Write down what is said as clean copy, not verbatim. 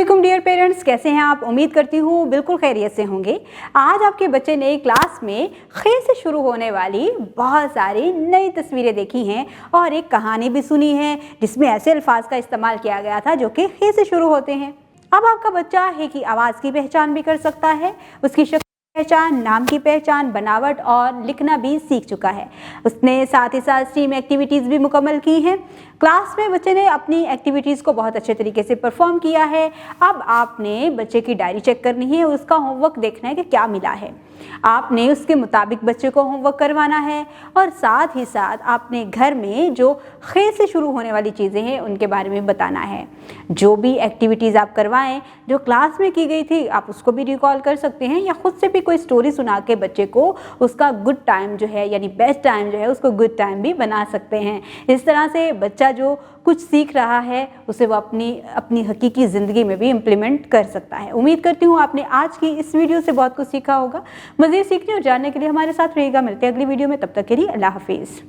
अस्सलाम dear parents, कैसे हैं आप। उम्मीद करती हूँ बिल्कुल खैरियत से होंगे। आज आपके बच्चे ने क्लास में खे से शुरू होने वाली बहुत सारी नई तस्वीरें देखी हैं और एक कहानी भी सुनी है जिसमें ऐसे अल्फाज का इस्तेमाल किया गया था जो कि खे से शुरू होते हैं। अब आपका बच्चा है कि आवाज़ की पहचान भी कर सकता है, उसकी शक्ल पहचान, नाम की पहचान, बनावट और लिखना भी सीख चुका है। उसने साथ ही साथ स्टीम एक्टिविटीज़ भी मुकम्मल की हैं। क्लास में बच्चे ने अपनी एक्टिविटीज़ को बहुत अच्छे तरीके से परफॉर्म किया है। अब आपने बच्चे की डायरी चेक करनी है, उसका होमवर्क देखना है कि क्या मिला है। आपने उसके मुताबिक बच्चे को होमवर्क करवाना है और साथ ही साथ आपने घर में जो खे से शुरू होने वाली चीज़ें हैं उनके बारे में बताना है। जो भी एक्टिविटीज़ आप करवाएं जो क्लास में की गई थी आप उसको भी रिकॉल कर सकते हैं या खुद से भी कोई स्टोरी सुना के बच्चे को उसका गुड टाइम जो है यानी बेस्ट टाइम जो है उसको गुड टाइम भी बना सकते हैं। इस तरह से बच्चा जो कुछ सीख रहा है उसे वो अपनी हकीकी ज़िंदगी में भी इम्प्लीमेंट कर सकता है। उम्मीद करती हूँ आपने आज की इस वीडियो से बहुत कुछ सीखा होगा। मज़ीद सीखने और जानने के लिए हमारे साथ रहिएगा। मिलते हैं अगली वीडियो में, तब तक के लिए अल्लाह हाफिज़।